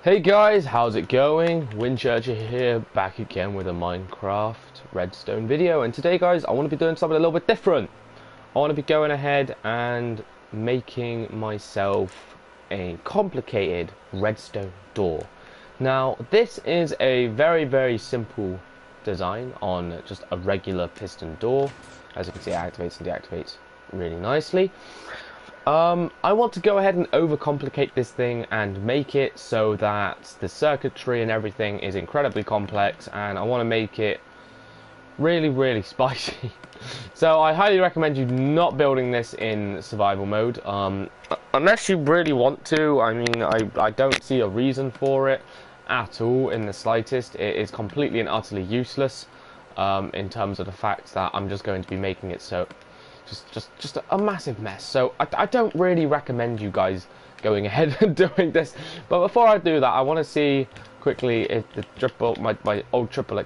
Hey guys, how's it going? Winchurcher here, back again with a Minecraft Redstone video. And today guys, I want to be doing something a little bit different. I want to be going ahead and making myself a complicated redstone door. Now, this is a very simple design on just a regular piston door. As you can see, it activates and deactivates really nicely. I want to go ahead and overcomplicate this thing and make it so that the circuitry and everything is incredibly complex, and I want to make it really spicy. So I highly recommend you not building this in survival mode, unless you really want to. I mean, I don't see a reason for it at all in the slightest. It is completely and utterly useless in terms of the fact that I'm just going to be making it so just a massive mess. So I don't really recommend you guys going ahead and doing this. But before I do that, I want to see quickly if the my old triple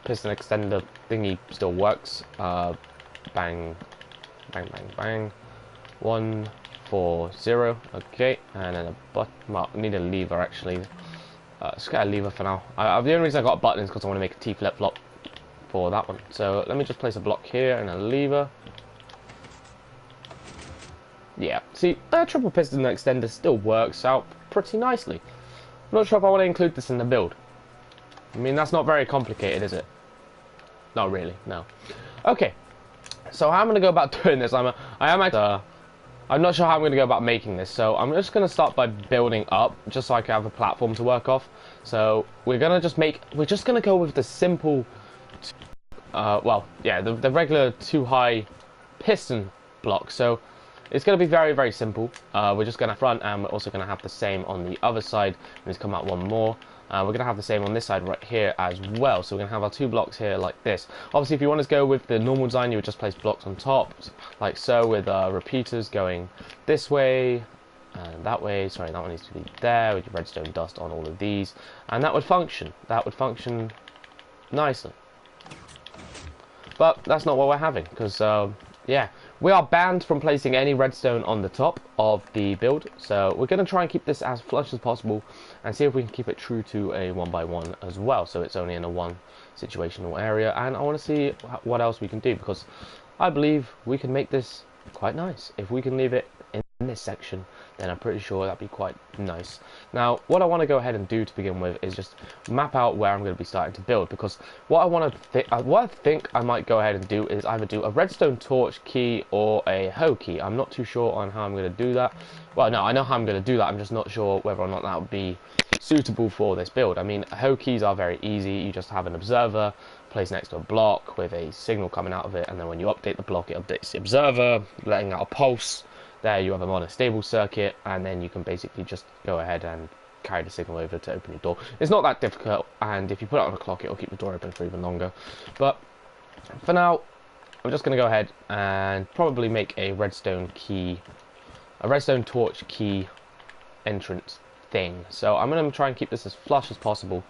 piston extender thingy still works. Bang, bang, bang, bang. 1, 4, 0. Okay, and then a button. Well, I need a lever actually. Let's get a lever for now. The only reason I got a button is because I want to make a T flip flop for that one. So let me just place a block here and a lever. Yeah, see, triple piston extender still works out pretty nicely. I'm not sure if I want to include this in the build. I mean, that's not very complicated, is it? Not really, no. Okay, so how I'm going to go about doing this, I'm not sure how I'm going to go about making this, so I'm just going to start by building up, just so I can have a platform to work off. So we're going to go with the simple, well, yeah, the regular 2 high piston block. So it's going to be very simple. We're just going to front, and we're also going to have the same on the other side. Let's come out one more. We're going to have the same on this side right here as well. So we're going to have our 2 blocks here like this. Obviously, if you want to go with the normal design, you would just place blocks on top, like so, with repeaters going this way and that way. Sorry, that one needs to be there with your redstone dust on all of these. And that would function. That would function nicely. But that's not what we're having, because, yeah. We are banned from placing any redstone on the top of the build, so we're going to try and keep this as flush as possible and see if we can keep it true to a 1x1 as well, so it's only in a 1 situational area. And I want to see what else we can do, because I believe we can make this quite nice. If we can leave it in this section, then I'm pretty sure that'd be quite nice. Now, what I want to go ahead and do to begin with is just map out where I'm going to be starting to build, because what I think I might go ahead and do is either do a redstone torch key or a hoe key. I'm not too sure on how I'm going to do that. Well, no, I know how I'm going to do that. I'm just not sure whether or not that would be suitable for this build. I mean, hoe keys are very easy. You just have an observer placed next to a block with a signal coming out of it, and then when you update the block, it updates the observer, letting out a pulse. There you have a monostable circuit, and then you can basically just go ahead and carry the signal over to open your door. It's not that difficult, and if you put it on a clock, it'll keep the door open for even longer. But for now, I'm just going to go ahead and probably make a redstone torch key entrance thing. So I'm going to try and keep this as flush as possible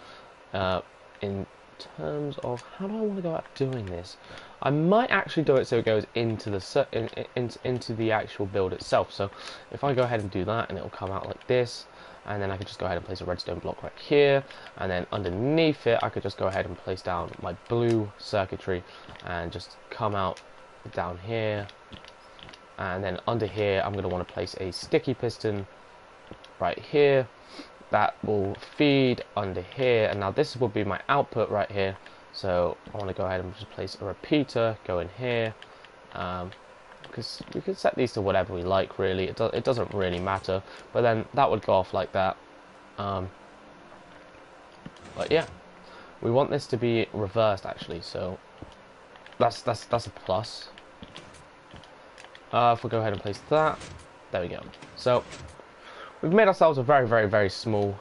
in terms of how do I want to go about doing this. I might actually do it so it goes into the actual build itself. So if I go ahead and do that, and it'll come out like this, and then I could just go ahead and place a redstone block right here, and then underneath it I could just go ahead and place down my blue circuitry and just come out down here, and then under here I'm going to want to place a sticky piston right here that will feed under here, and now this will be my output right here. So I want to go ahead and just place a repeater, go in here, because we can set these to whatever we like really, it doesn't really matter, but then that would go off like that. But yeah, we want this to be reversed actually, so that's a plus. If we go ahead and place that, there we go. So we've made ourselves a very small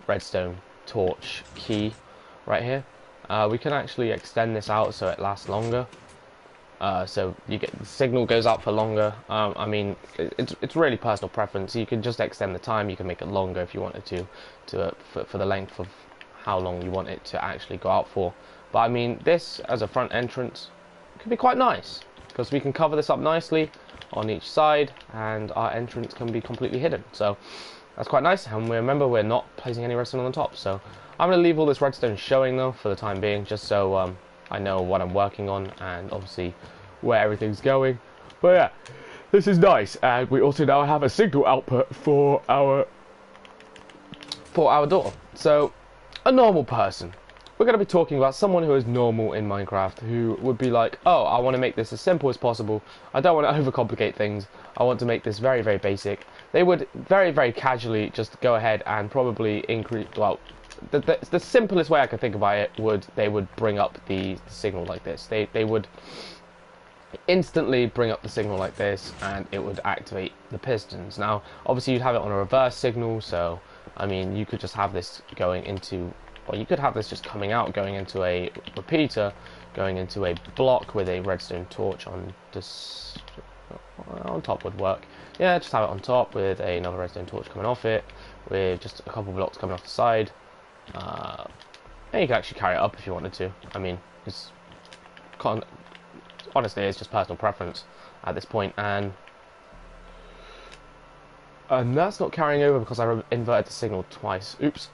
redstone torch key right here. We can actually extend this out so it lasts longer. So you get the signal goes out for longer. I mean, it's really personal preference. You can just extend the time. You can make it longer if you wanted to for the length of how long you want it to actually go out for. But I mean, this as a front entrance could be quite nice, because we can cover this up nicely on each side, and our entrance can be completely hidden. So That's quite nice, and remember we're not placing any redstone on the top, so I'm going to leave all this redstone showing though for the time being, just so I know what I'm working on and obviously where everything's going. But yeah, this is nice, and we also now have a signal output for our door. So a normal person, we're going to be talking about someone who is normal in Minecraft, who would be like, oh, I want to make this as simple as possible, I don't want to overcomplicate things, I want to make this very, very basic. They would very, very casually just go ahead and probably increase, well, the simplest way I could think about it they would bring up the signal like this. They would instantly bring up the signal like this, and it would activate the pistons. Now, obviously you'd have it on a reverse signal, so, I mean, you could just have this going into, well, you could have this just coming out, going into a repeater, going into a block with a redstone torch on this, on top would work. Yeah, just have it on top with another redstone torch coming off it, with just a couple blocks coming off the side. And you can actually carry it up if you wanted to. I mean, honestly, it's just personal preference at this point, and that's not carrying over because I inverted the signal twice. Oops.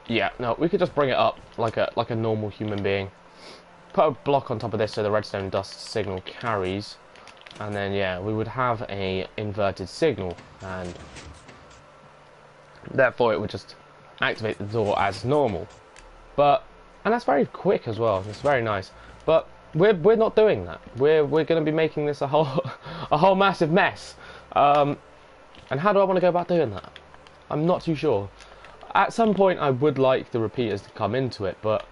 Yeah, no, we could just bring it up like a normal human being. Put a block on top of this so the redstone dust signal carries, and then yeah, we would have a inverted signal, and therefore it would just activate the door as normal. And that's very quick as well. It's very nice. But we're not doing that. We're going to be making this a whole massive mess. And how do I want to go about doing that? I'm not too sure. At some point, I would like the repeaters to come into it, but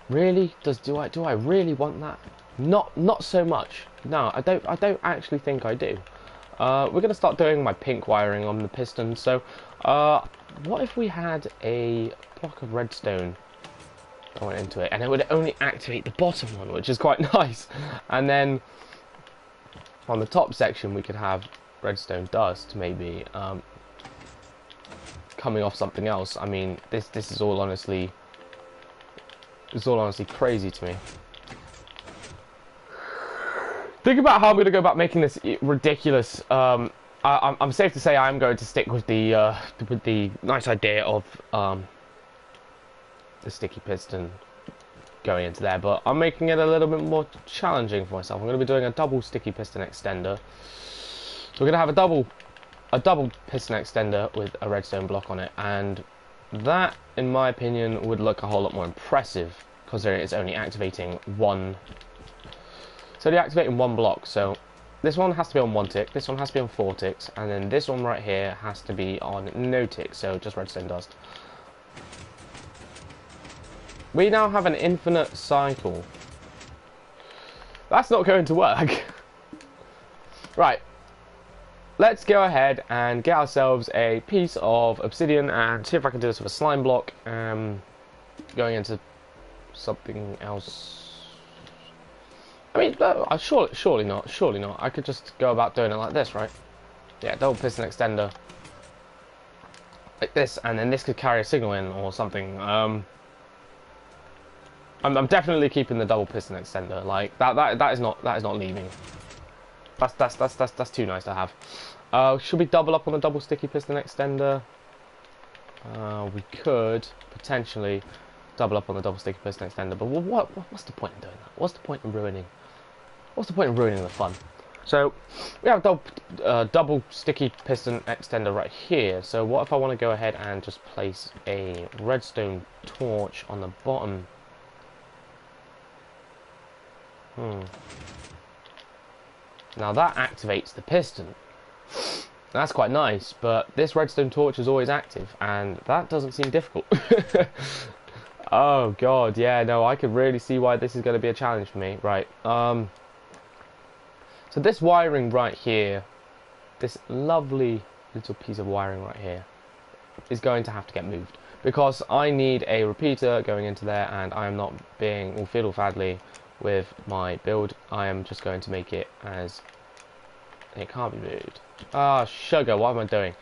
really, do I really want that? Not so much. No, I don't actually think I do. We're going to start doing my pink wiring on the pistons. So, what if we had a block of redstone that went into it, and it would only activate the bottom one, which is quite nice. And then on the top section, we could have redstone dust, maybe coming off something else. I mean, this is all honestly, crazy to me. Think about how I'm going to go about making this ridiculous. I'm safe to say I'm going to stick with the nice idea of the sticky piston going into there, but I'm making it a little bit more challenging for myself. I'm going to be doing a double sticky piston extender. So we're going to have a double piston extender with a redstone block on it, and that, in my opinion, would look a whole lot more impressive because it's only activating one. So they're activating one block. So this one has to be on 1 tick, this one has to be on 4 ticks, and then this one right here has to be on no tick, so just redstone dust. We now have an infinite cycle. That's not going to work. Right. Let's go ahead and get ourselves a piece of obsidian and see if I can do this with a slime block. Going into something else. I mean, surely not. Surely not. I could just go about doing it like this, right? Yeah, double piston extender. Like this, and then this could carry a signal in or something. I'm definitely keeping the double piston extender. Like that is not leaving. That's too nice to have. Should we double up on the double sticky piston extender? We could potentially double up on the double sticky piston extender, but what's the point in doing that? What's the point in ruining the fun? So we have a double sticky piston extender right here. So what if I want to go ahead and just place a redstone torch on the bottom? Now that activates the piston. That's quite nice, but this redstone torch is always active, and that doesn't seem difficult. Oh god, yeah, no, I could really see why this is going to be a challenge for me. Right, so this wiring right here, this lovely little piece of wiring right here, is going to have to get moved, because I need a repeater going into there, and I am not being all fiddle-faddly with my build. I am just going to make it as it can't be moved. Ah, sugar, what am I doing?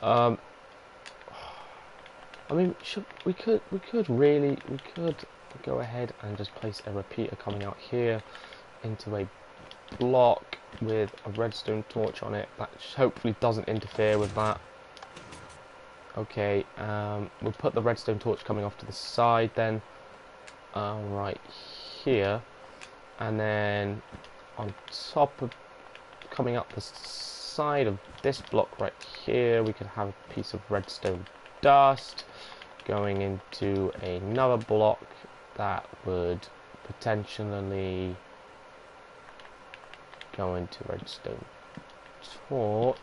I mean, we could go ahead and just place a repeater coming out here into a block with a redstone torch on it. That hopefully doesn't interfere with that. Okay, we'll put the redstone torch coming off to the side then, right here, and then on top of coming up the side of this block right here, we could have a piece of redstone dust going into another block that would potentially go into redstone torch.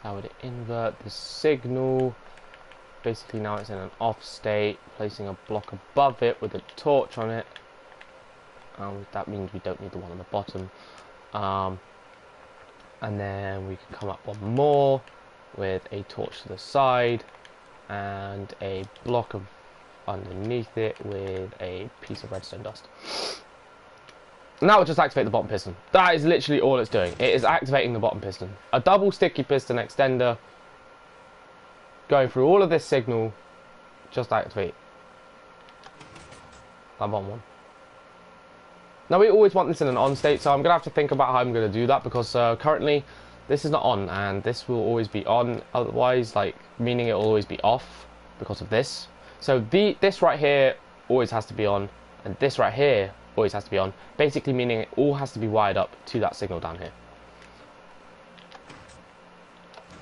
That would invert the signal. Basically now it's in an off state, placing a block above it with a torch on it. That means we don't need the one on the bottom. And then we can come up one more with a torch to the side and a block of underneath it with a piece of redstone dust. Now we'll just activate the bottom piston. That is literally all it's doing. It is activating the bottom piston. A double sticky piston extender going through all of this signal. Just activate that bottom one. Now we always want this in an on state, so I'm going to have to think about how I'm going to do that, because currently this is not on and this will always be on, otherwise, like, meaning it will always be off because of this. So this right here always has to be on, and this right here always has to be on, basically meaning it all has to be wired up to that signal down here.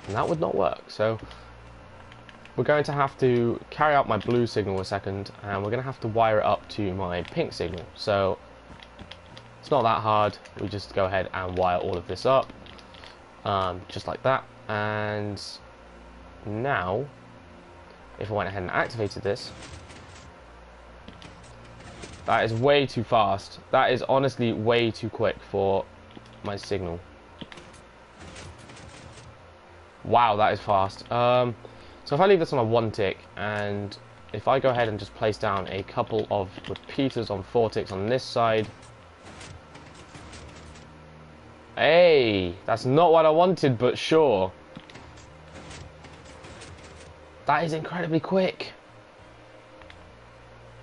And that would not work, so we're going to have to carry out my blue signal a second, and we're going to have to wire it up to my pink signal. So it's not that hard, we just go ahead and wire all of this up, just like that. And now, if I went ahead and activated this, that is way too fast. That is honestly way too quick for my signal. Wow, that is fast. So if I leave this on a 1 tick, and if I go ahead and just place down a couple of repeaters on 4 ticks on this side. Hey, that's not what I wanted, but sure. That is incredibly quick.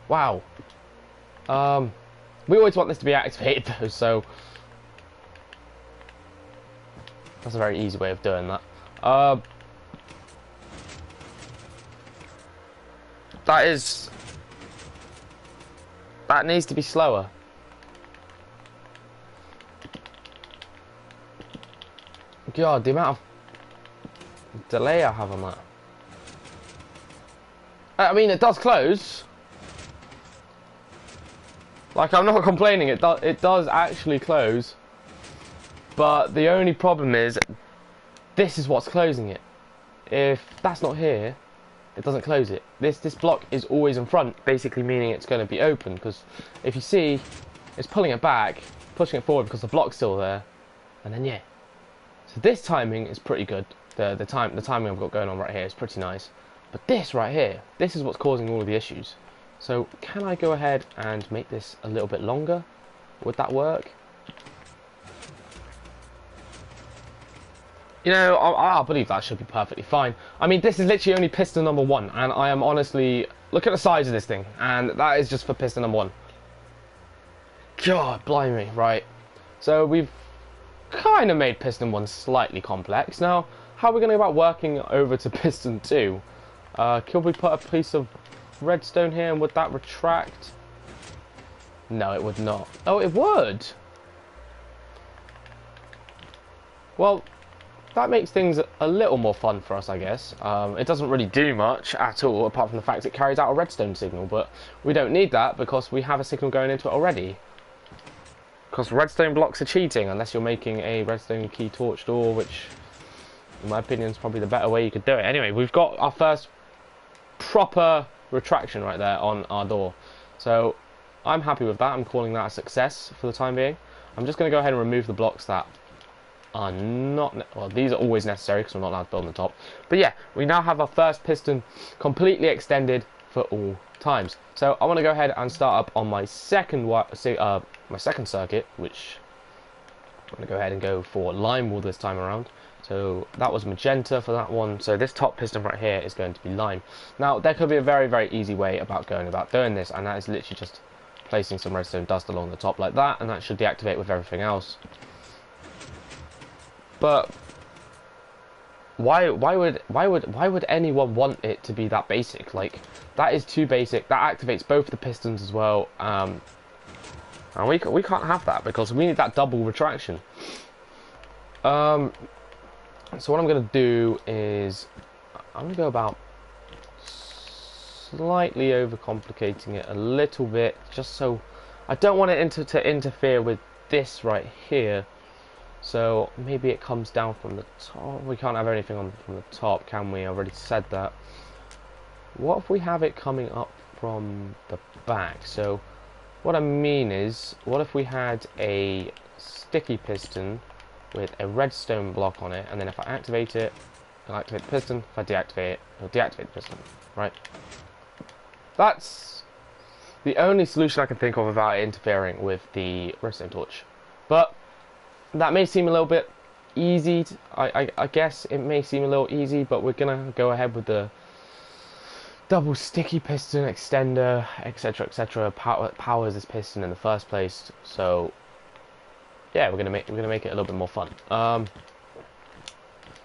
Wow. We always want this to be activated though, so that's a very easy way of doing that. That needs to be slower. God, the amount of delay I have on that. I mean, it does close. Like, I'm not complaining, it does actually close. But the only problem is, this is what's closing it. If that's not here, it doesn't close it. This block is always in front, basically meaning it's going to be open. Because if you see, it's pulling it back, pushing it forward because the block's still there. And then, yeah. So this timing is pretty good. The timing I've got going on right here is pretty nice. But this right here, this is what's causing all of the issues. So can I go ahead and make this a little bit longer? Would that work? You know, I believe that should be perfectly fine. I mean, this is literally only piston number 1, and I am honestly... Look at the size of this thing, and that is just for piston number 1. God, blimey, right. So we've kind of made piston 1 slightly complex. Now, how are we going to go about working over to piston 2? Could we put a piece of redstone here, and would that retract? No, it would not. Oh, it would! Well, that makes things a little more fun for us, I guess. It doesn't really do much at all, apart from the fact it carries out a redstone signal, but we don't need that because we have a signal going into it already. Because redstone blocks are cheating, unless you're making a redstone key torch door, which, in my opinion, is probably the better way you could do it. Anyway, we've got our first proper retraction right there on our door. So, I'm happy with that. I'm calling that a success for the time being. I'm just going to go ahead and remove the blocks that are not... Well, these are always necessary because we're not allowed to build on the top. But yeah, we now have our first piston completely extended for all times. So I want to go ahead and start up on my second circuit, which I'm going to go ahead and go for lime wool this time around. So that was magenta for that one. So this top piston right here is going to be lime. Now there could be a very, very easy way about going about doing this, and that is literally just placing some redstone dust along the top like that, and that should deactivate with everything else. But why would anyone want it to be that basic? Like, that is too basic. That activates both the pistons as well. And we can't have that because we need that double retraction. So what I'm gonna do is I'm gonna go about slightly overcomplicating it a little bit, just so I don't want it to interfere with this right here. So maybe it comes down from the top. We can't have anything on from the top, can we? I already said that. What if we have it coming up from the back? So what I mean is, what if we had a sticky piston with a redstone block on it, and then if I activate it, it'll activate the piston. If I deactivate it, it'll deactivate the piston, right? That's the only solution I can think of without interfering with the redstone torch. But that may seem a little bit easy. I guess it may seem a little easy, but we're gonna go ahead with the double sticky piston extender, etc., etc. Powers this piston in the first place. So yeah, we're gonna make it a little bit more fun.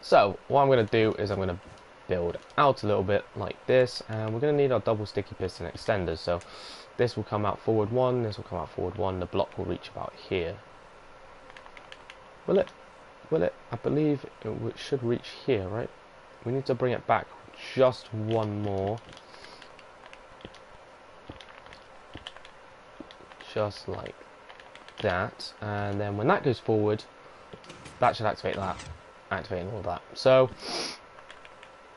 So what I'm gonna do is I'm gonna build out a little bit like this, and we're gonna need our double sticky piston extenders. So this will come out forward one, this will come out forward one. The block will reach about here. Will it? Will it? I believe it should reach here, right? We need to bring it back just one more. Just like that. And then when that goes forward, that should activate that. Activating all that. So,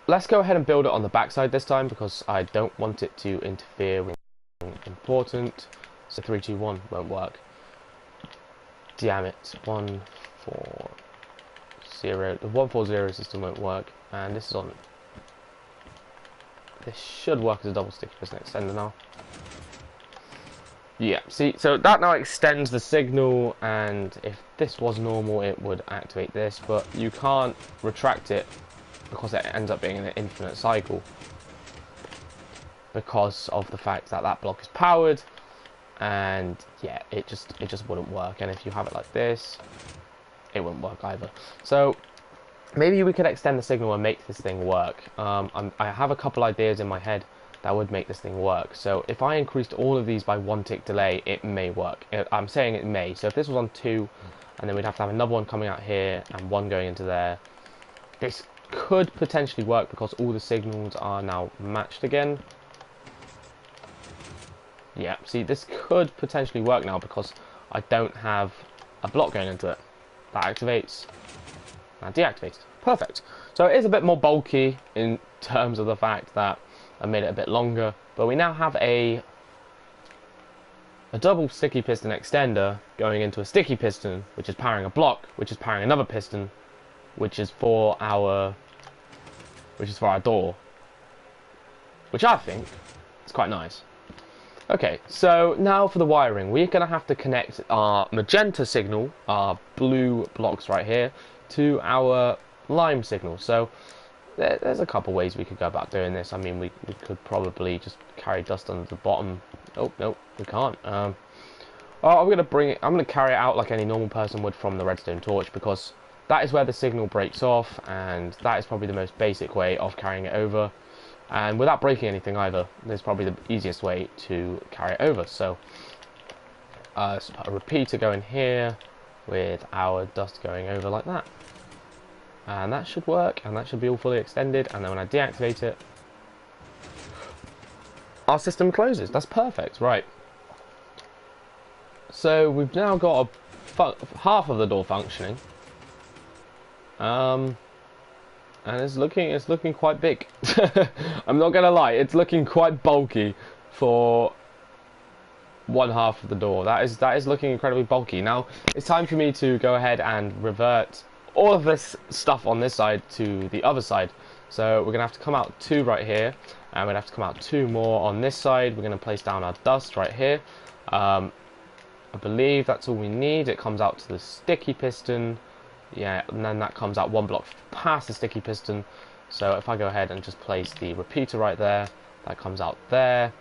let's go ahead and build it on the backside this time, because I don't want it to interfere with anything important. So 3, 2, 1 won't work. Damn it. 1, 4, 0. The 140 system won't work, and this is on. This should work as a double sticky piston extender now. Yeah, see, so that now extends the signal, and if this was normal, it would activate this, but you can't retract it because it ends up being an infinite cycle because of the fact that that block is powered, and yeah, it just wouldn't work. And if you have it like this, it wouldn't work either. So maybe we could extend the signal and make this thing work. I have a couple ideas in my head that would make this thing work. So if I increased all of these by 1 tick delay, it may work. I'm saying it may. So if this was on 2, and then we'd have to have another one coming out here and one going into there, this could potentially work because all the signals are now matched again. Yeah, see, this could potentially work now because I don't have a block going into it. That activates and deactivates. Perfect. So it is a bit more bulky in terms of the fact that I made it a bit longer, but we now have a double sticky piston extender going into a sticky piston, which is powering a block, which is powering another piston, which is for our door, which I think is quite nice. Okay, so now for the wiring, we're going to have to connect our magenta signal, our blue blocks right here, to our lime signal. So there's a couple ways we could go about doing this. I mean, we could probably just carry dust under the bottom. Oh, no, we can't. I'm going to carry it out like any normal person would from the redstone torch, because that is where the signal breaks off, and that is probably the most basic way of carrying it over. And without breaking anything either, there's probably the easiest way to carry it over. So let's put a repeater going here with our dust going over like that. And that should work, and that should be all fully extended, and then when I deactivate it, our system closes. That's perfect, right. So we've now got half of the door functioning. And it's looking quite big. I'm not gonna lie, it's looking quite bulky for one half of the door. That is looking incredibly bulky. Now it's time for me to go ahead and revert all of this stuff on this side to the other side. So we're gonna have to come out 2 right here, and we're gonna have to come out 2 more on this side. We're gonna place down our dust right here. I believe that's all we need. It comes out to the sticky piston. Yeah, and then that comes out 1 block past the sticky piston. So if I go ahead and just place the repeater right there, that comes out there.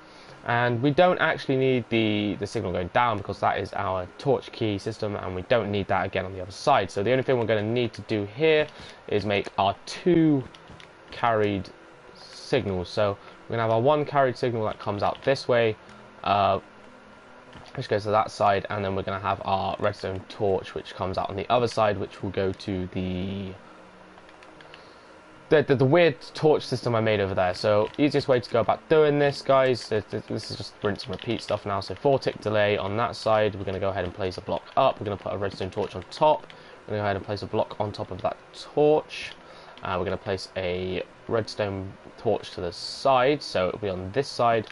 And we don't actually need the signal going down because that is our torch key system, and we don't need that again on the other side. So the only thing we're going to need to do here is make our 2 carried signals. So we're going to have our 1 carried signal that comes out this way, which goes to that side, and then we're going to have our redstone torch which comes out on the other side, which will go to the weird torch system I made over there. So easiest way to go about doing this, guys, this is just rinse and repeat stuff now. So 4-tick delay on that side. We're going to go ahead and place a block up. We're going to put a redstone torch on top. We're going to go ahead and place a block on top of that torch. We're going to place a redstone torch to the side, so it'll be on this side.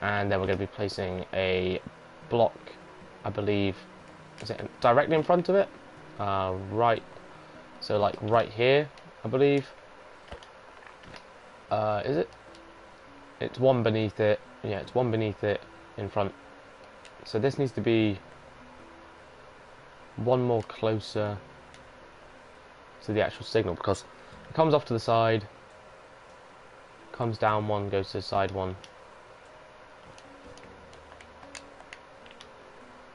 And then we're going to be placing a block, I believe, is it directly in front of it? Right, so like right here, I believe. Is it? It's one beneath it. Yeah, it's one beneath it in front. So this needs to be one more closer to the actual signal, because it comes off to the side, comes down one, goes to the side one.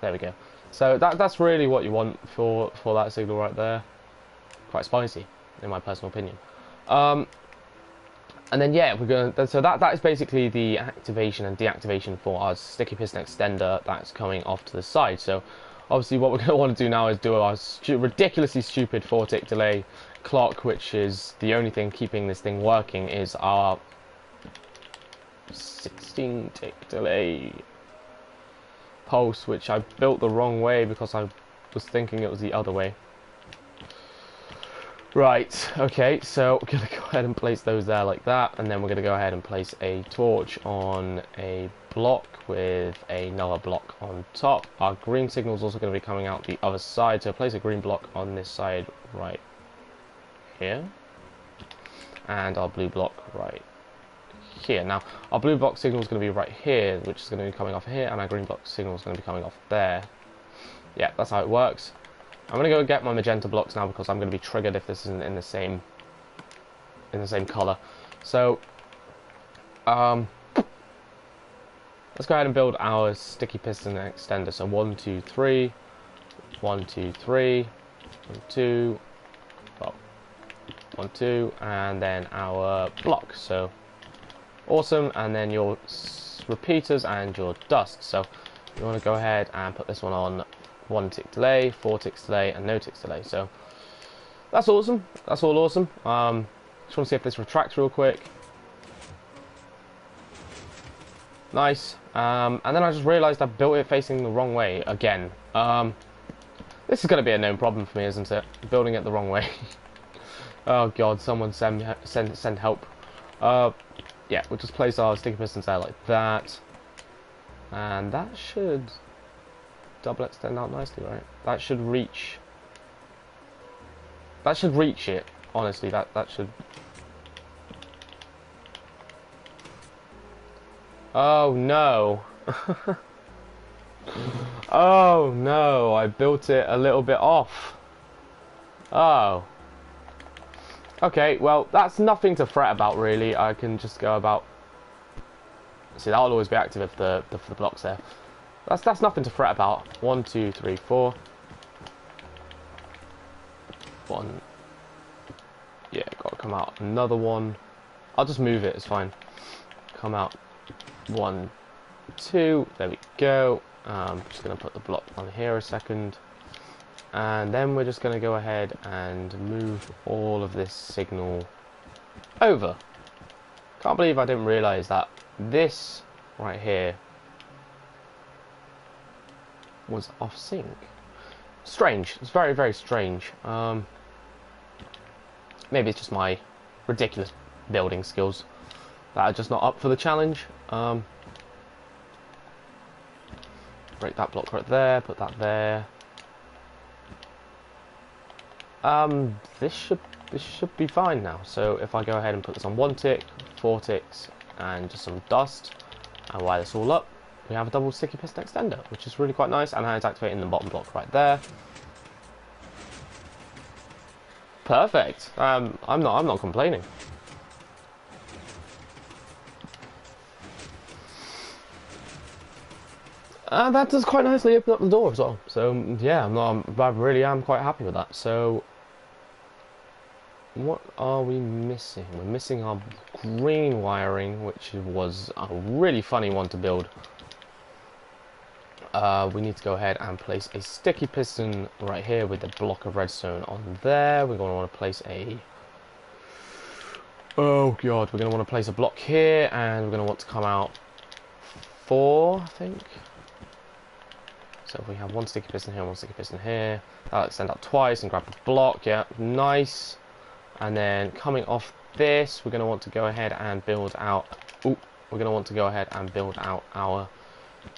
There we go. So that's really what you want for that signal right there. Quite spicy, in my personal opinion. And then yeah, we're gonna. So that is basically the activation and deactivation for our sticky piston extender that's coming off to the side. So obviously, what we're gonna want to do now is do our ridiculously stupid 4-tick delay clock, which is the only thing keeping this thing working. Is our 16-tick delay pulse, which I built the wrong way because I was thinking it was the other way. Right, okay, so we're going to go ahead and place those there like that, and then we're going to go ahead and place a torch on a block with another block on top. Our green signal is also going to be coming out the other side, so place a green block on this side right here, and our blue block right here. Now, our blue block signal is going to be right here, which is going to be coming off here, and our green block signal is going to be coming off there. Yeah, that's how it works. I'm going to go get my magenta blocks now because I'm going to be triggered if this isn't in the same color. So, let's go ahead and build our sticky piston extender. So 1, 2, 3, 1, 2, 3, 1, 2, well, 1, 2, and then our block. So awesome, and then your repeaters and your dust. So you want to go ahead and put this one on 1-tick delay, 4-ticks delay, and no ticks delay. So that's awesome. That's all awesome. Just want to see if this retracts real quick. Nice. And then I just realised I built it facing the wrong way again. This is going to be a known problem for me, isn't it? Building it the wrong way. Oh god, someone send help. Yeah, we'll just place our sticky pistons there like that, and that should double extend out nicely, right? That should reach. That should reach it. Honestly, that should. Oh no! Oh no! I built it a little bit off. Oh. Okay, well that's nothing to fret about really. I can just go about. See, that'll always be active if the block's there. That's nothing to fret about. 1, 2, 3, 4. 1. Yeah, got to come out another one. I'll just move it. It's fine. Come out 1, 2. There we go. Just gonna put the block on here a second, and then we're just gonna go ahead and move all of this signal over. Can't believe I didn't realise that this right here was off sync. Strange. It's very, very strange. Maybe it's just my ridiculous building skills that are just not up for the challenge. Break that block right there. Put that there. This should be fine now. So if I go ahead and put this on 1 tick, 4 ticks, and just some dust, and wire this all up, we have a double sticky piston extender, which is really quite nice, and it's activating the bottom block right there. Perfect. I'm not complaining. That does quite nicely open up the door as well. So yeah, I really am quite happy with that. So what are we missing? We're missing our green wiring, which was a really funny one to build. We need to go ahead and place a sticky piston right here with a block of redstone on there. We're going to want to place a... Oh god, we're going to want to place a block here, and we're going to want to come out 4, I think. So if we have one sticky piston here, one sticky piston here, that'll extend out twice and grab the block. Yeah, nice. And then coming off this, we're going to want to go ahead and build out... Ooh, we're going to want to go ahead and build out our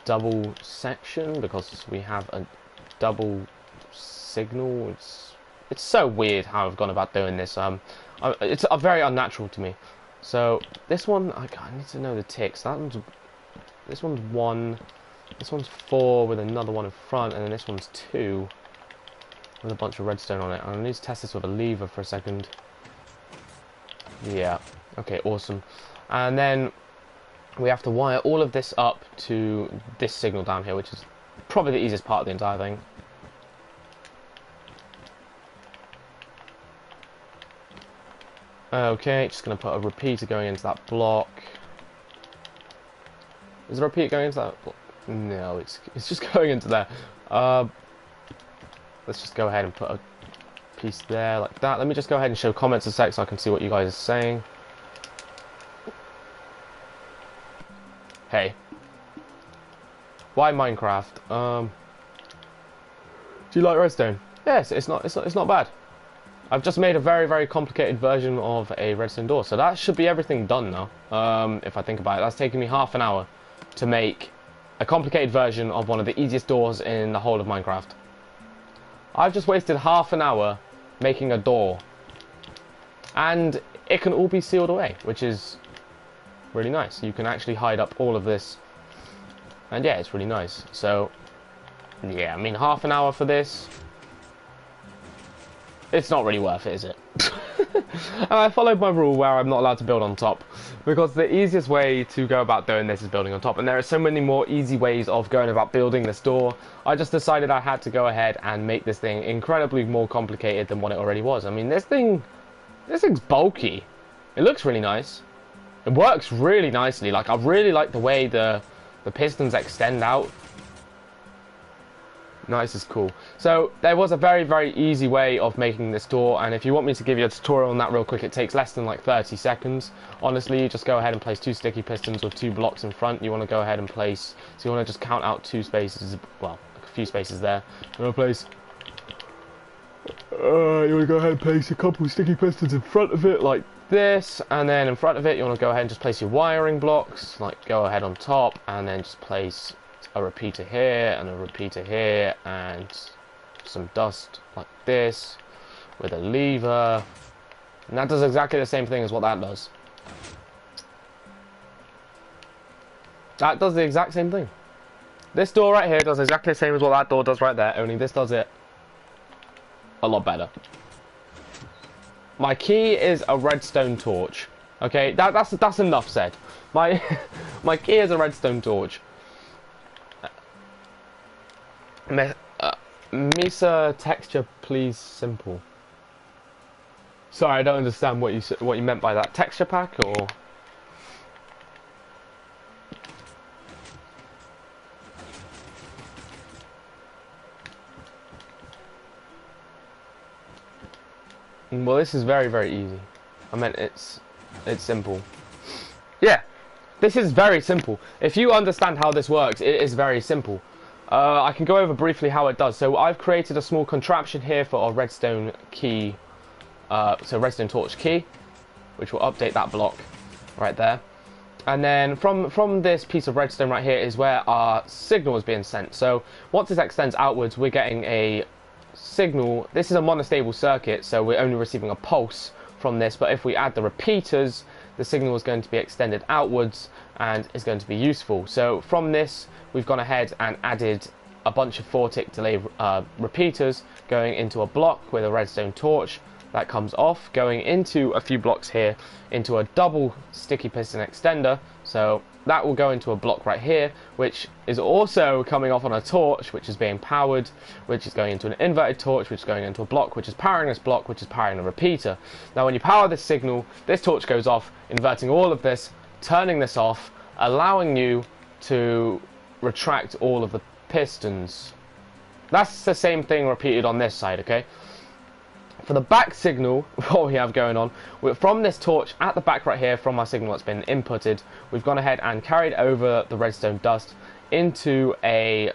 double section, because we have a double signal. It's so weird how I've gone about doing this. It's very unnatural to me. So this one, I need to know the ticks. This one's 1, this one's 4 with another one in front, and then this one's 2 with a bunch of redstone on it. I need to test this with a lever for a second. Yeah, okay, awesome. And then we have to wire all of this up to this signal down here, which is probably the easiest part of the entire thing. Okay, just going to put a repeater going into that block. Is the repeater going into that block? No, it's just going into there. Let's just go ahead and put a piece there like that. Let me just go ahead and show comments a sec so I can see what you guys are saying. Hey, why Minecraft? Do you like redstone? Yes, it's not bad. I've just made a very complicated version of a redstone door, so that should be everything done now. If I think about it, that's taken me half an hour to make a complicated version of one of the easiest doors in the whole of Minecraft. I've just wasted half an hour making a door, and it can all be sealed away, which is really nice. You can actually hide up all of this, and yeah, it's really nice. So yeah, I mean, half an hour for this, it's not really worth it, is it? And I followed my rule where I'm not allowed to build on top, because the easiest way to go about doing this is building on top, and there are so many more easy ways of going about building this door. I just decided I had to go ahead and make this thing incredibly more complicated than what it already was. I mean, this thing's bulky. It looks really nice. It works really nicely. Like, I really like the way the pistons extend out. Nice is cool. So there was a very easy way of making this door, and if you want me to give you a tutorial on that real quick, it takes less than like 30 seconds. Honestly, you just go ahead and place 2 sticky pistons with 2 blocks in front. You want to go ahead and place, so you want to just count out 2 spaces, well, a few spaces there. You want to place, you want to go ahead and place a couple sticky pistons in front of it like this, and then in front of it you want to go ahead and just place your wiring blocks, like go ahead on top, and then just place a repeater here and a repeater here, and some dust like this with a lever, and that does exactly the same thing as what that does. That does the exact same thing. This door right here does exactly the same as what that door does right there, only this does it a lot better. My key is a redstone torch. Okay, that's enough said. My key is a redstone torch. Misa texture, please, simple. Sorry, I don't understand what you meant by that. Texture pack, or? Well, this is very easy. I meant it's simple. Yeah, this is very simple. If you understand how this works, it is very simple. I can go over briefly how it does. So I've created a small contraption here for our redstone key, so redstone torch key, which will update that block right there. And then from this piece of redstone right here is where our signal is being sent. So once this extends outwards, we're getting a signal. This is a monostable circuit, so we're only receiving a pulse from this, but if we add the repeaters, the signal is going to be extended outwards and is going to be useful. So from this, we've gone ahead and added a bunch of 4-tick delay repeaters going into a block with a redstone torch. that comes off, going into a few blocks here, into a double sticky piston extender. So that will go into a block right here, which is also coming off on a torch, which is being powered, which is going into an inverted torch, which is going into a block, which is powering this block, which is powering a repeater. Now when you power this signal, this torch goes off, inverting all of this, turning this off, allowing you to retract all of the pistons. That's the same thing repeated on this side, okay? For the back signal, what we have going on, from this torch at the back right here, from our signal that's been inputted, we've gone ahead and carried over the redstone dust into a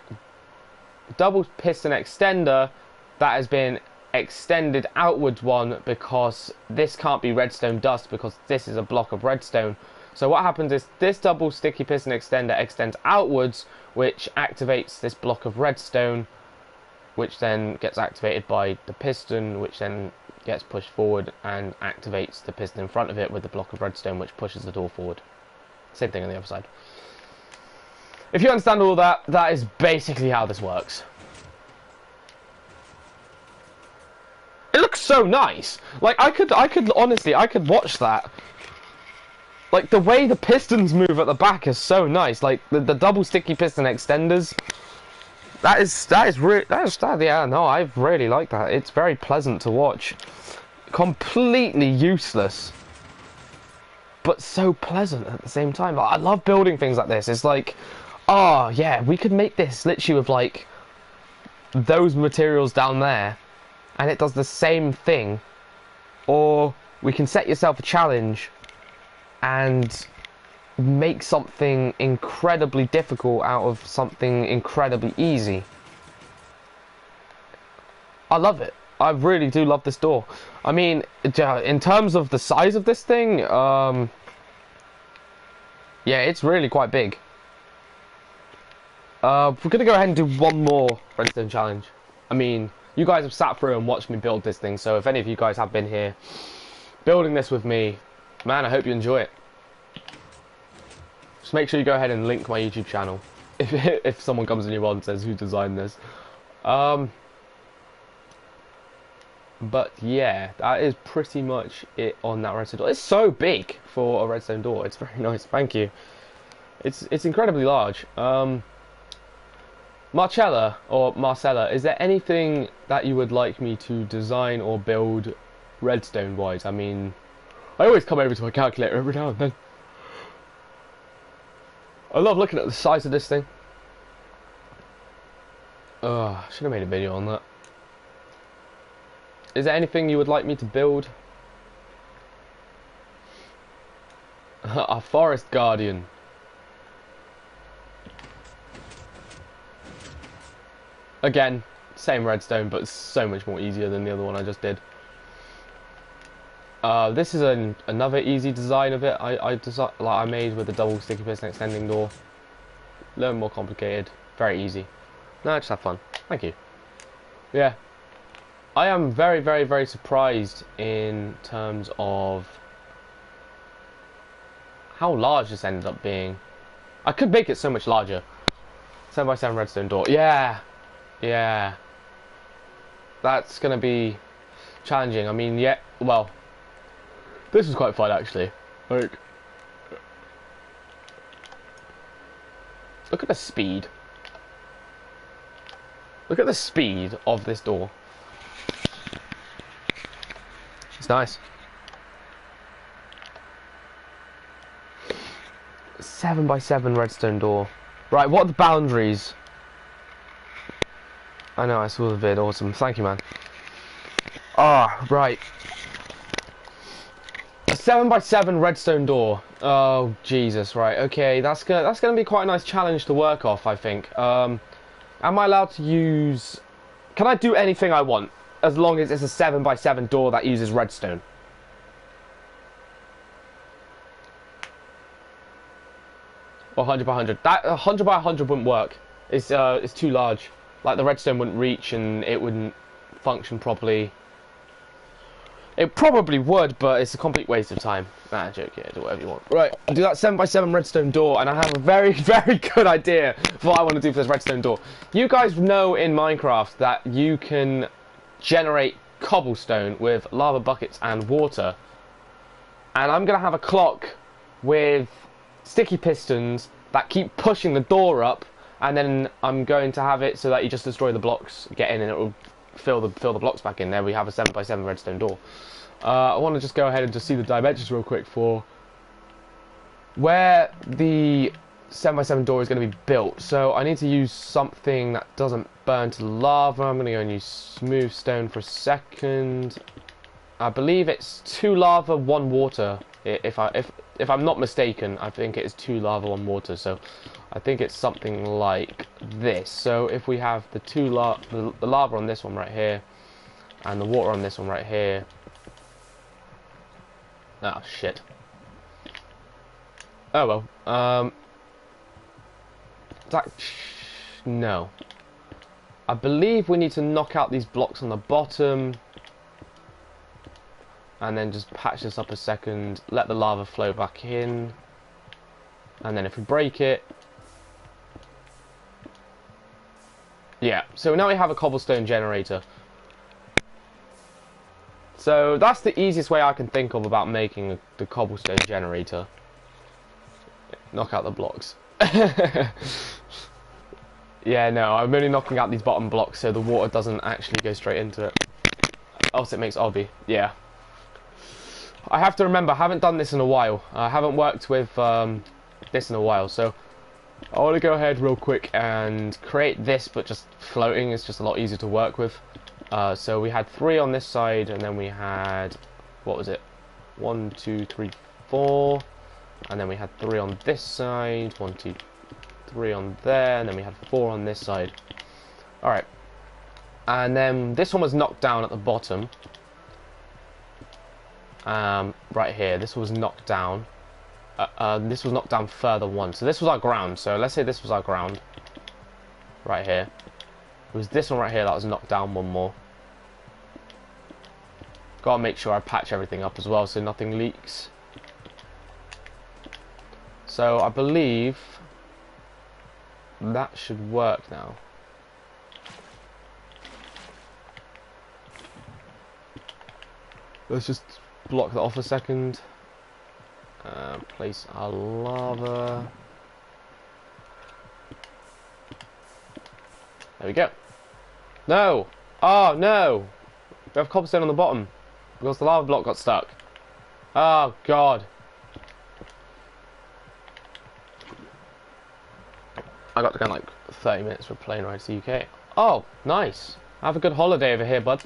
double piston extender that has been extended outwards one, because this can't be redstone dust because this is a block of redstone. So what happens is this double sticky piston extender extends outwards, which activates this block of redstone, which then gets activated by the piston, which then gets pushed forward and activates the piston in front of it with the block of redstone, which pushes the door forward. Same thing on the other side. If you understand all that, that is basically how this works. It looks so nice. Like I could honestly, I could watch that. Like the way the pistons move at the back is so nice. Like the double sticky piston extenders. Yeah, no, I really like that. It's very pleasant to watch. Completely useless, but so pleasant at the same time. I love building things like this. It's like, oh yeah, we could make this literally with like those materials down there, and it does the same thing. Or we can set yourself a challenge and make something incredibly difficult out of something incredibly easy. I love it. I really do love this door. I mean, in terms of the size of this thing, yeah, it's really quite big. We're gonna go ahead and do one more redstone challenge. I mean, you guys have sat through and watched me build this thing, so if any of you guys have been here building this with me, man, I hope you enjoy it. Just make sure you go ahead and link my YouTube channel if someone comes in your world and says who designed this. But yeah, that is pretty much it on that redstone door. It's so big for a redstone door. It's very nice. Thank you. It's incredibly large. Marcella, is there anything that you would like me to design or build redstone wise? I mean, I always come over to my calculator every now and then. I love looking at the size of this thing. I should have made a video on that. Is there anything you would like me to build? A forest guardian. Again, same redstone, but so much more easier than the other one I just did. This is another easy design of it. I made with a double sticky piston extending door. A little more complicated. Very easy. No, just have fun. Thank you. Yeah. I am very, very, very surprised in terms of how large this ended up being. I could make it so much larger. 7x7 redstone door. Yeah. Yeah. That's going to be challenging. I mean, yeah, well, this was quite fun actually. Like, look at the speed. Look at the speed of this door. It's nice. 7x7 redstone door. Right, what are the boundaries? I know, I saw the vid. Awesome. Thank you, man. Ah, right. A 7x7 redstone door. Oh, Jesus. Right. Okay, that's gonna be quite a nice challenge to work off, I think. Am I allowed to use? Can I do anything I want as long as it's a 7x7 door that uses redstone? Or 100 by 100. That 100 by 100 wouldn't work. It's too large. Like the redstone wouldn't reach and it wouldn't function properly. It probably would, but it's a complete waste of time. Nah, joke, yeah, do whatever you want. Right, I'll do that 7x7 redstone door, and I have a very, very good idea for what I want to do for this redstone door. You guys know in Minecraft that you can generate cobblestone with lava buckets and water. And I'm going to have a clock with sticky pistons that keep pushing the door up, and then I'm going to have it so that you just destroy the blocks, get in, and it will fill the blocks back in. There we have a 7x7 redstone door. I want to just go ahead and just see the dimensions real quick for where the 7x7 door is going to be built. So I need to use something that doesn't burn to lava. I'm going to go and use smooth stone for a second. I believe it's 2 lava, 1 water. If I'm not mistaken, I think it is 2 lava, 1 water. So I think it's something like this. So if we have the the lava on this one right here, and the water on this one right here. Oh shit. Oh well. No. I believe we need to knock out these blocks on the bottom. And then just patch this up a second, let the lava flow back in, and then if we break it, yeah, so now we have a cobblestone generator. So that's the easiest way I can think of about making the cobblestone generator. Knock out the blocks. Yeah, no, I'm only knocking out these bottom blocks so the water doesn't actually go straight into it. Else it makes obby, yeah. I have to remember, I haven't done this in a while. I haven't worked with this in a while, so I want to go ahead real quick and create this, but just floating is just a lot easier to work with. So we had 3 on this side, and then we had, what was it? 1, 2, 3, 4, and then we had 3 on this side, 1, 2, 3 on there, and then we had 4 on this side. Alright, and then this one was knocked down at the bottom. Right here, this was knocked down. This was knocked down further one. So this was our ground. So let's say this was our ground. Right here. It was this one right here that was knocked down one more. Gotta make sure I patch everything up as well so nothing leaks. So I believe that should work now. Let's just block that off a second. Place our lava. There we go. No! Oh no! We have cobblestone on the bottom because the lava block got stuck. Oh god. I got to go in like 30 minutes for a plane ride to the UK. Oh, nice. Have a good holiday over here, bud.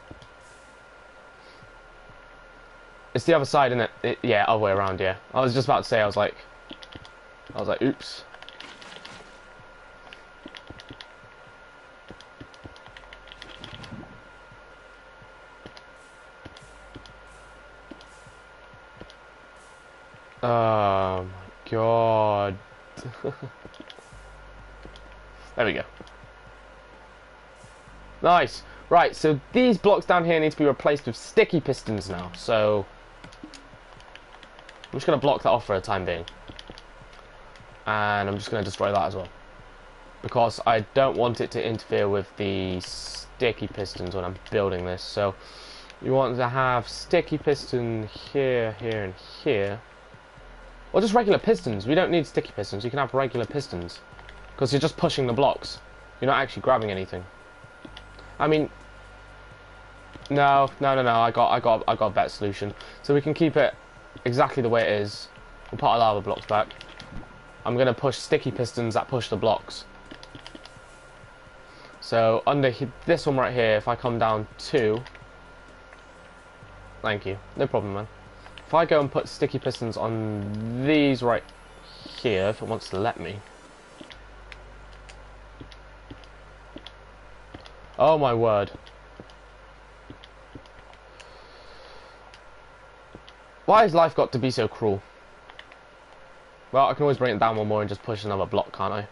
It's the other side, isn't it? Yeah, other way around, yeah. I was just about to say, I was like, oops. Oh my god. There we go. Nice. Right, so these blocks down here need to be replaced with sticky pistons now, so I'm just going to block that off for a time being. And I'm just going to destroy that as well. Because I don't want it to interfere with the sticky pistons when I'm building this. So you want to have sticky piston here, here, and here. Or just regular pistons. We don't need sticky pistons. You can have regular pistons. Because you're just pushing the blocks. You're not actually grabbing anything. I mean, no. I got a better solution. So we can keep it exactly the way it is. We'll put our lava blocks back. I'm going to push sticky pistons that push the blocks. So under this one right here, if I come down 2, thank you, no problem, man. If I go and put sticky pistons on these right here, if it wants to let me. Oh my word. Why has life got to be so cruel? Well, I can always bring it down one more and just push another block, can't I?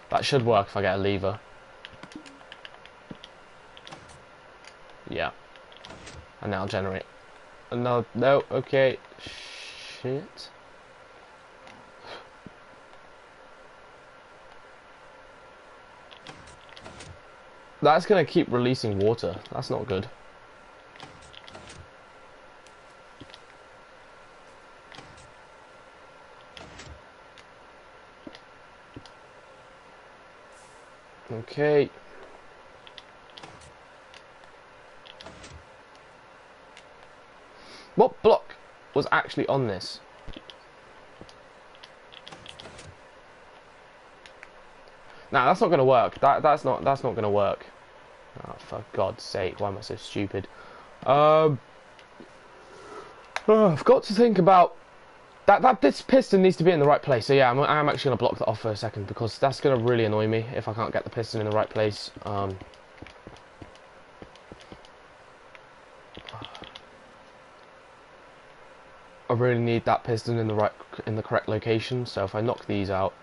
That should work if I get a lever. Yeah. And now generate. No, okay. Shit. That's gonna keep releasing water. That's not good. Okay. What block was actually on this? Nah, that's not gonna work. That's not gonna work. Oh, for God's sake, why am I so stupid? Oh, I've got to think about that. This piston needs to be in the right place. So yeah, I'm actually gonna block that off for a second because that's gonna really annoy me if I can't get the piston in the right place. I really need that piston in the correct location. So if I knock these out,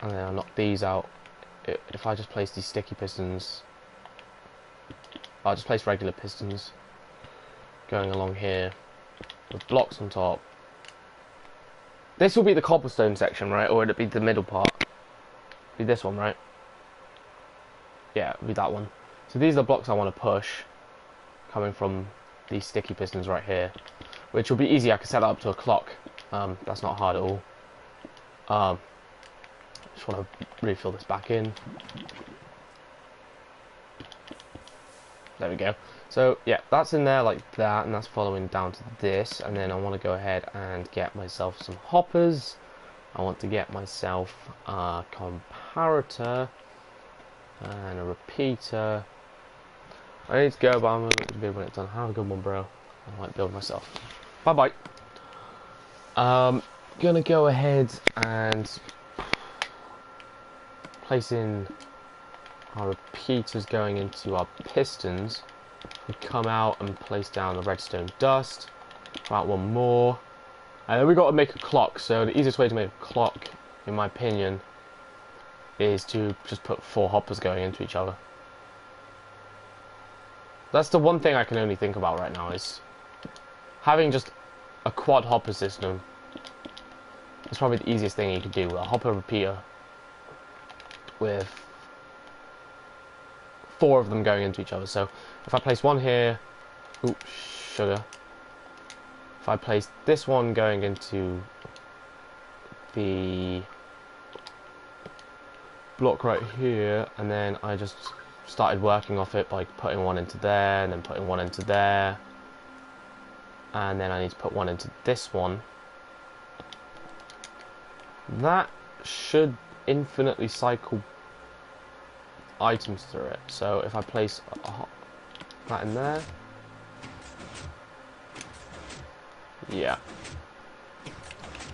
and then I knock these out, if I just place these sticky pistons, I'll just place regular pistons going along here with blocks on top. This will be the cobblestone section, right? Or would it be the middle part? Be this one, right? Yeah, it'll be that one. So these are the blocks I want to push, coming from these sticky pistons right here, which will be easy. I can set that up to a clock. That's not hard at all. Just want to refill this back in. There we go. So yeah, that's in there like that, and that's following down to this. And then I want to go ahead and get myself some hoppers. I want to get myself a comparator and a repeater. I need to go, but I'm going to build when it's done. Have a good one, bro. I might build myself. Bye bye. Gonna go ahead and place in our repeaters going into our pistons. We come out and place down the redstone dust. Come out one more. And then we got to make a clock. So the easiest way to make a clock, in my opinion, is to just put 4 hoppers going into each other. That's the one thing I can only think about right now, is having just a quad hopper system. It's probably the easiest thing you could do with a hopper repeater with 4 of them going into each other. So if I place one here, oops, sugar. If I place this one going into the block right here, and then I just started working off it by putting one into there, and then putting one into there, and then I need to put one into this one. That should infinitely cycle items through it. So if I place that in there, yeah,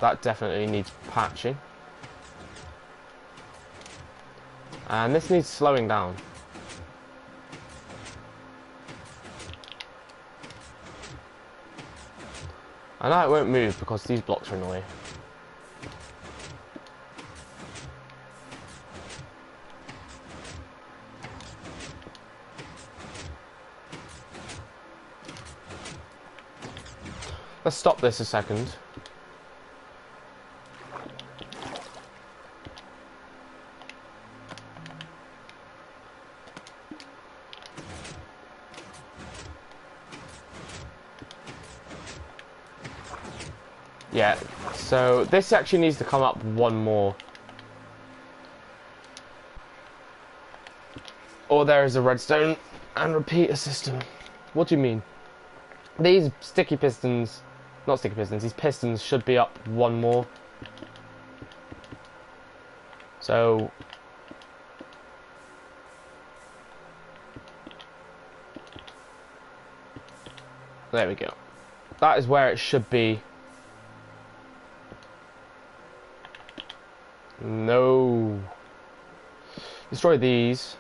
that definitely needs patching, and this needs slowing down. I know it won't move because these blocks are in the way. Let's stop this a second. Yeah, so this actually needs to come up one more. Or there is a redstone and repeater system. What do you mean? These sticky pistons, not sticky pistons, these pistons should be up one more. So there we go. That is where it should be. No. Destroy these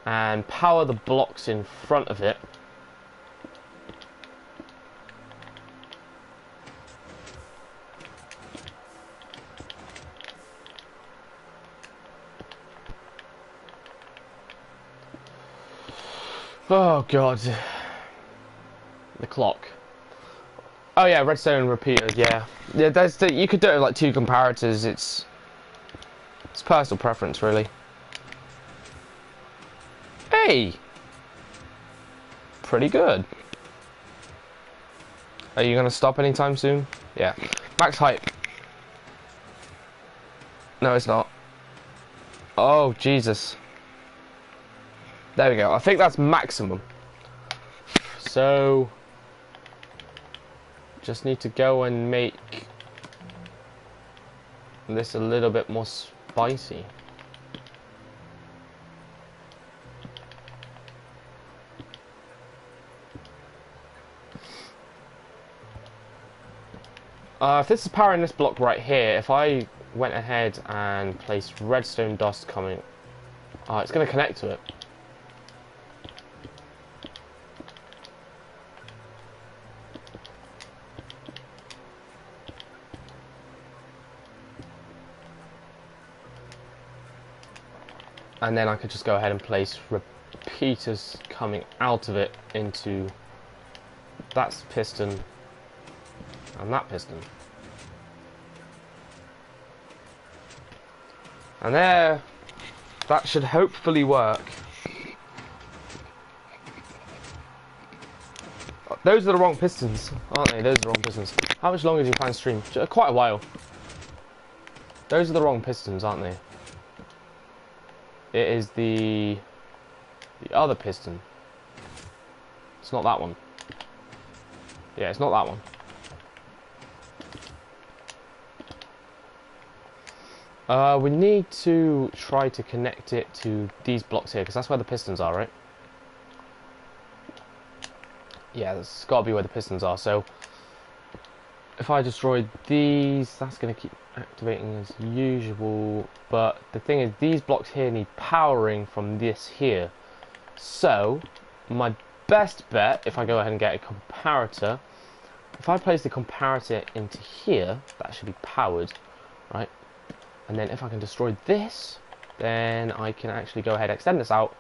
and power the blocks in front of it. Oh god. The clock. Oh yeah, redstone repeaters, yeah. Yeah, you could do it with like 2 comparators. It's personal preference, really. Hey! Pretty good. Are you going to stop anytime soon? Yeah. Max height. No, it's not. Oh, Jesus. There we go. I think that's maximum. So, just need to go and make this a little bit more spicy. If this is powering this block right here, if I went ahead and placed redstone dust coming, it's going to connect to it. And then I could just go ahead and place repeaters coming out of it into that piston and that piston. And there, that should hopefully work. Those are the wrong pistons, aren't they? Those are the wrong pistons. How much longer do you plan to stream? Quite a while. Those are the wrong pistons, aren't they? It is the other piston. It's not that one. Yeah, it's not that one. We need to try to connect it to these blocks here, because that's where the pistons are, right? Yeah, that's got to be where the pistons are. So, if I destroy these, that's going to keep activating as usual. But the thing is, these blocks here need powering from this here. So, my best bet, if I go ahead and get a comparator, if I place the comparator into here, that should be powered, right? And then if I can destroy this, then I can actually go ahead and extend this out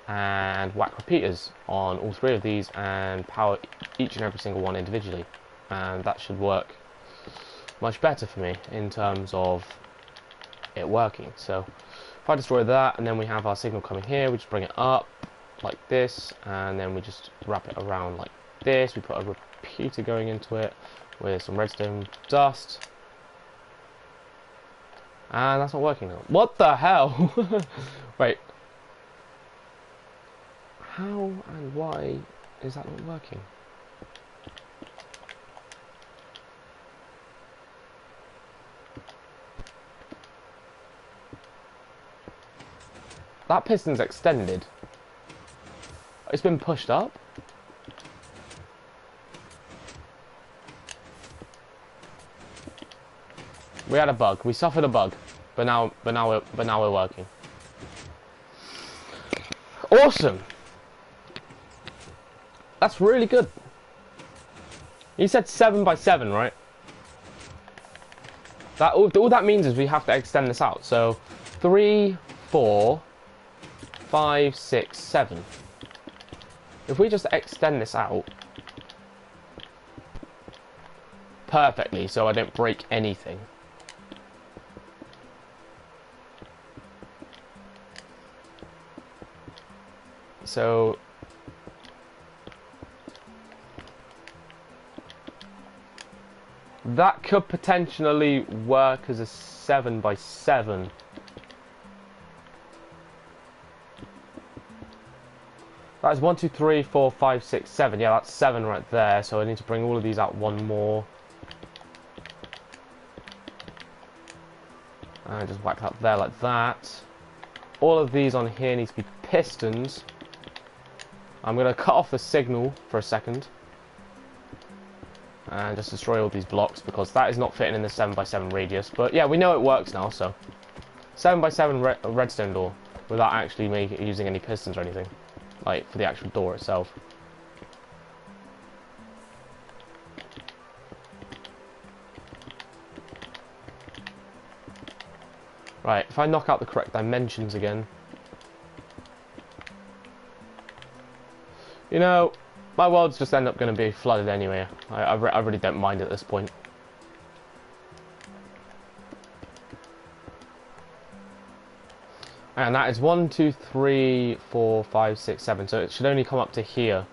and whack repeaters on all three of these and power each and every single one individually. And that should work much better for me in terms of it working. So if I destroy that, and then we have our signal coming here, we just bring it up like this, and then we just wrap it around like this. We put a repeater going into it with some redstone dust. And that's not working now. What the hell? Wait. How and why is that not working? That piston's extended. It's been pushed up. We had a bug. We suffered a bug, but now we're working. Awesome. That's really good. You said 7 by 7, right? That all that means is we have to extend this out. So 3, 4, 5, 6, 7. If we just extend this out perfectly, so I don't break anything. So that could potentially work as a 7 by 7. That's 1, 2, 3, 4, 5, 6, 7. Yeah, that's 7 right there. So I need to bring all of these out one more. And just whack that there like that. All of these on here need to be pistons. I'm going to cut off the signal for a second. And just destroy all these blocks, because that is not fitting in the 7 by 7 radius. But yeah, we know it works now, so 7 by 7 redstone door without actually using any pistons or anything, like for the actual door itself. Right, if I knock out the correct dimensions again, you know, my world's just end up going to be flooded anyway. I really don't mind at this point. And that is 1, 2, 3, 4, 5, 6, 7. So it should only come up to here.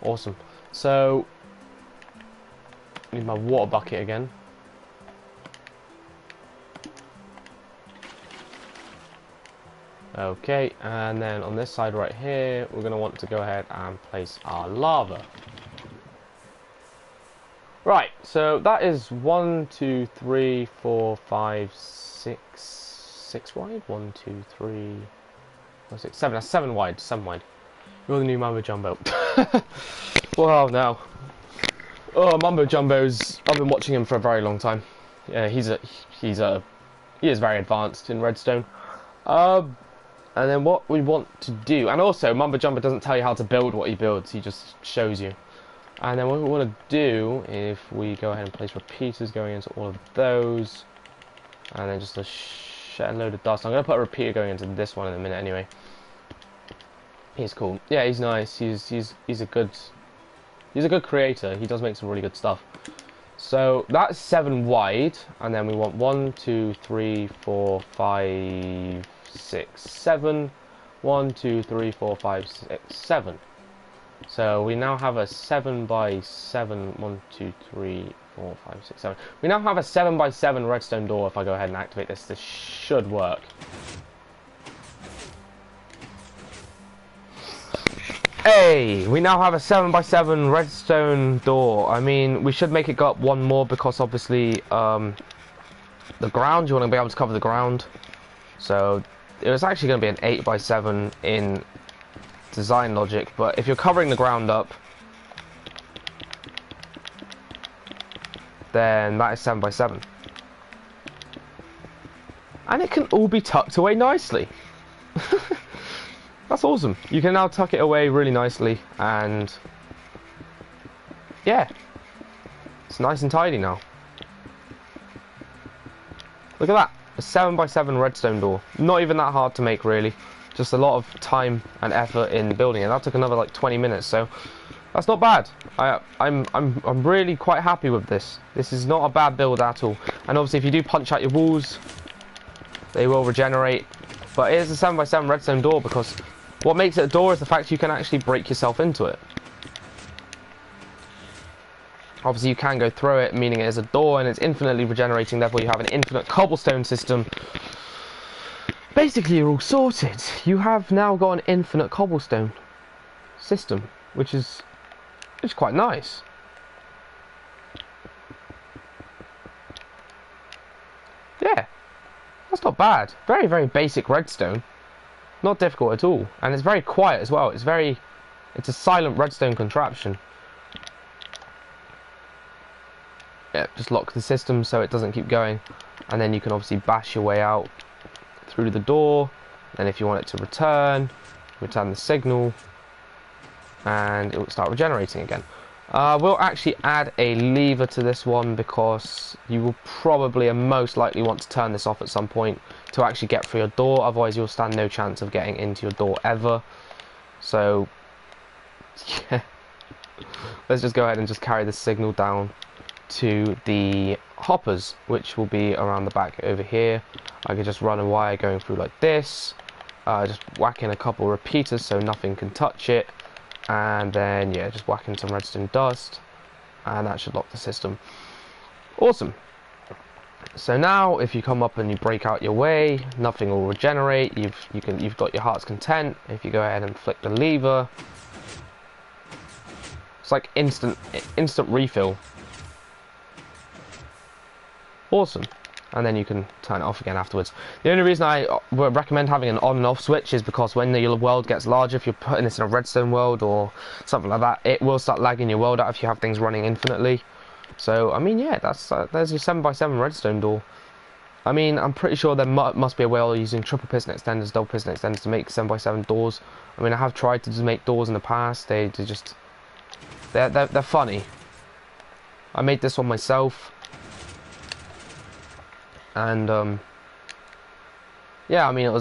Awesome. So, need my water bucket again. Okay, and then on this side right here, we're going to want to go ahead and place our lava. Right, so that is 1, 2, 3, 4, 5, 6, 6 wide. 1, 2, 3, 4, 6, 7. That's 7 wide. 7 wide. You're the new Mambo Jumbo. Wow, now. Oh, Mambo Jumbo's. I've been watching him for a very long time. Yeah, he is very advanced in Redstone. And then what we want to do, and also Mambo Jumbo doesn't tell you how to build what he builds. He just shows you. And then what we want to do, if we go ahead and place repeaters going into all of those, and then just a shed load of dust. I'm going to put a repeater going into this one in a minute anyway. He's cool. Yeah, he's nice. He's a good creator. He does make some really good stuff. So that's 7 wide, and then we want 1, 2, 3, 4, 5, 6, 7. 1, 2, 3, 4, 5, 6, 7. So we now have a 7 by 7. 1, 2, 3, 4, 5, 6, 7. We now have a 7 by 7 redstone door. If I go ahead and activate this, this should work. Hey, we now have a 7 by 7 redstone door. I mean, we should make it go up one more because obviously the ground, you want to be able to cover the ground. So it was actually going to be an 8 by 7 in design logic, but if you're covering the ground up, then that is 7 by 7. And it can all be tucked away nicely. That's awesome. You can now tuck it away really nicely, and yeah, it's nice and tidy now. Look at that, a 7 by 7 redstone door. Not even that hard to make, really. Just a lot of time and effort in building it. That took another like 20 minutes, so that's not bad. I'm really quite happy with this. This is not a bad build at all. And obviously, if you do punch out your walls, they will regenerate. But it is a 7 by 7 redstone door because what makes it a door is the fact you can actually break yourself into it. Obviously you can go through it, meaning it is a door and it's infinitely regenerating, therefore you have an infinite cobblestone system. Basically you're all sorted. You have now got an infinite cobblestone system, which is quite nice. Yeah, that's not bad. Very, very basic redstone. Not difficult at all, and it's very quiet as well. It's a silent redstone contraption. Yeah, just lock the system so it doesn't keep going, and then you can obviously bash your way out through the door. Then if you want it to return the signal, and it will start regenerating again. We'll actually add a lever to this one because you will probably and most likely want to turn this off at some point to actually get through your door, otherwise you'll stand no chance of getting into your door ever. So yeah, let's just go ahead and just carry the signal down to the hoppers, which will be around the back over here. I could just run a wire going through like this, just whack in a couple repeaters so nothing can touch it, and then yeah, just whack in some redstone dust, and that should lock the system. Awesome. So now if you come up and you break out your way, nothing will regenerate. You've got your heart's content. If you go ahead and flick the lever, it's like instant refill. Awesome. And then you can turn it off again afterwards. The only reason I would recommend having an on and off switch is because when the world gets larger, if you're putting this in a redstone world or something like that, it will start lagging your world out if you have things running infinitely. So I mean, yeah, there's your 7 by 7 redstone door. I mean, I'm pretty sure there must be a way of using triple piston extenders, double piston extenders to make 7 by 7 doors. I mean, I have tried to just make doors in the past. They're funny. I made this one myself. And yeah, I mean,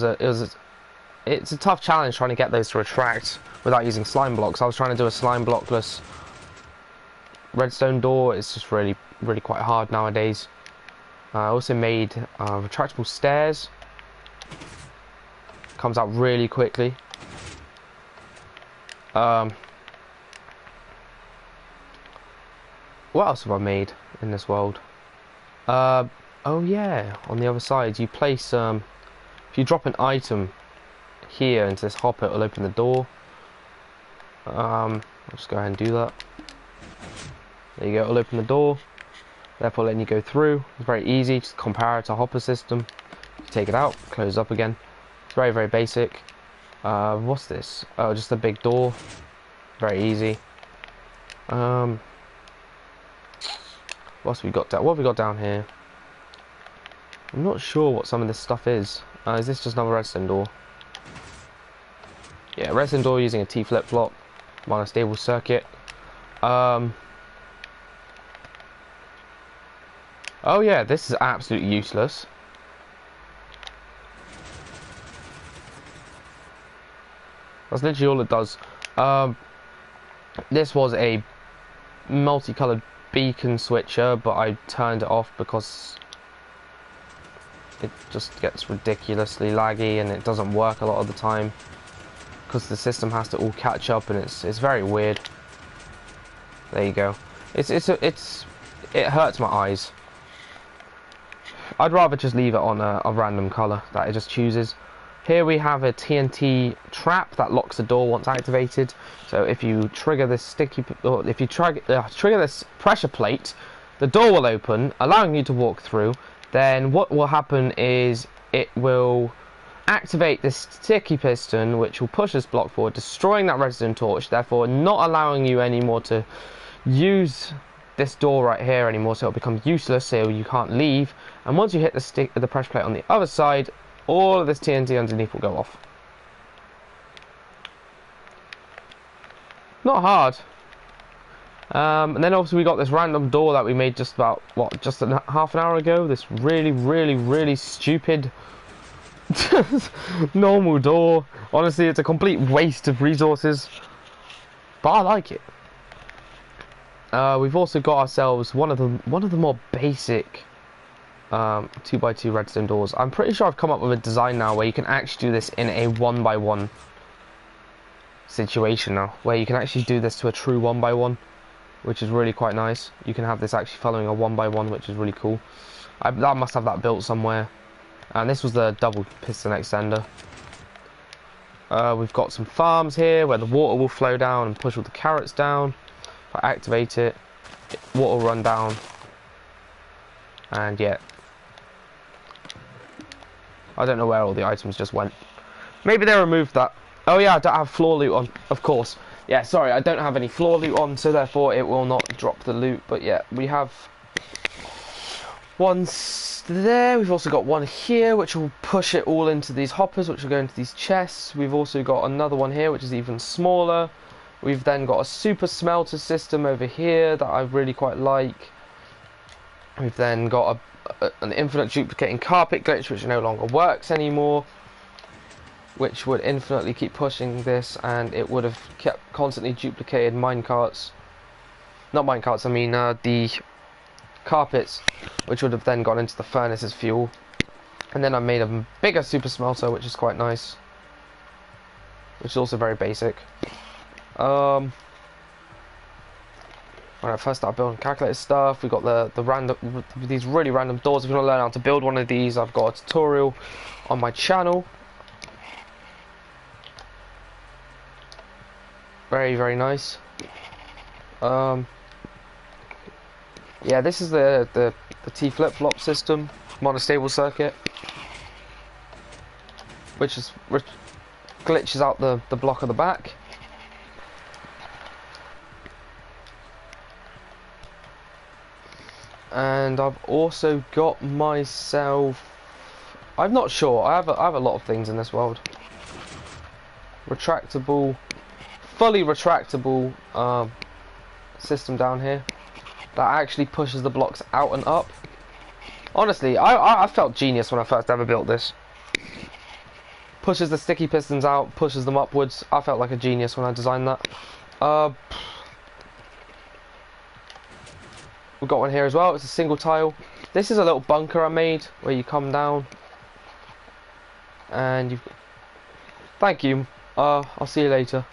it's a tough challenge trying to get those to retract without using slime blocks. I was trying to do a slime blockless redstone door. It's just really quite hard nowadays. I also made retractable stairs. Comes out really quickly. What else have I made in this world? Oh yeah, on the other side you place if you drop an item here into this hopper, it'll open the door. I'll just go ahead and do that. There you go, it'll open the door, therefore letting you go through. It's very easy, just compare it to a hopper system. You take it out, close up again. It's very, very basic. What's this? Oh, just a big door. Very easy. What else we got down? What have we got down here? I'm not sure what some of this stuff is. Is this just another redstone door? Yeah, redstone door using a T flip-flop, monostable circuit. Oh yeah, this is absolutely useless. That's literally all it does. This was a multicolored beacon switcher, but I turned it off because it just gets ridiculously laggy and it doesn't work a lot of the time because the system has to all catch up, and it's very weird. There you go. It hurts my eyes. I'd rather just leave it on a random color that it just chooses. Here we have a TNT trap that locks the door once activated. So if you trigger this trigger this pressure plate, the door will open, allowing you to walk through. Then what will happen is it will activate this sticky piston, which will push this block forward, destroying that redstone torch, therefore not allowing you anymore to use this door right here anymore, so it'll become useless, so you can't leave. And once you hit the pressure plate on the other side, all of this TNT underneath will go off. Not hard. And then also we got this random door that we made just about, just half an hour ago. This really stupid normal door. Honestly, it's a complete waste of resources, but I like it. We've also got ourselves one of the more basic 2x2 redstone doors. I'm pretty sure I've come up with a design now where you can actually do this in a 1x1 situation now, where you can actually do this to a true 1x1, which is really quite nice. You can have this actually following a 1x1, which is really cool. I must have that built somewhere. And this was the double piston extender. We've got some farms here where the water will flow down and push all the carrots down. If I activate it, water will run down. And yeah, I don't know where all the items just went. Maybe they removed that. Oh yeah, I don't have floor loot on, of course. Yeah, sorry, I don't have any floor loot on, so therefore it will not drop the loot. But yeah, we have one there. We've also got one here, which will push it all into these hoppers, which will go into these chests. We've also got another one here, which is even smaller. We've then got a super smelter system over here that I really quite like. We've then got an infinite duplicating carpet glitch, which no longer works anymore, which would infinitely keep pushing this, and it would have kept constantly duplicated minecarts. Not minecarts, I mean the carpets, which would have then gone into the furnace as fuel. And then I made a bigger super smelter, which is quite nice, which is also very basic. When I first started building calculator stuff, we got these really random doors. If you want to learn how to build one of these, I've got a tutorial on my channel. Very nice. Yeah, this is the T flip-flop system, monostable circuit, which glitches out the block of the back. And I've also got myself, I'm not sure, I have a lot of things in this world. Retractable, fully retractable system down here that actually pushes the blocks out and up. Honestly, I felt genius when I first ever built this. Pushes the sticky pistons out, pushes them upwards. I felt like a genius when I designed that. We've got one here as well. It's a single tile. this is a little bunker I made where you come down and you. Thank you. I'll see you later.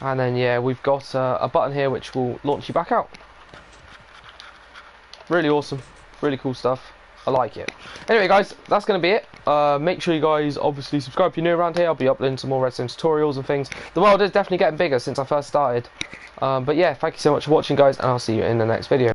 And then yeah, we've got a button here which will launch you back out. Really awesome, really cool stuff. I like it. Anyway guys, that's going to be it. Make sure you guys obviously subscribe if you're new around here. I'll be uploading some more Redstone tutorials and things. The world is definitely getting bigger since I first started. But yeah, thank you so much for watching guys, and I'll see you in the next video.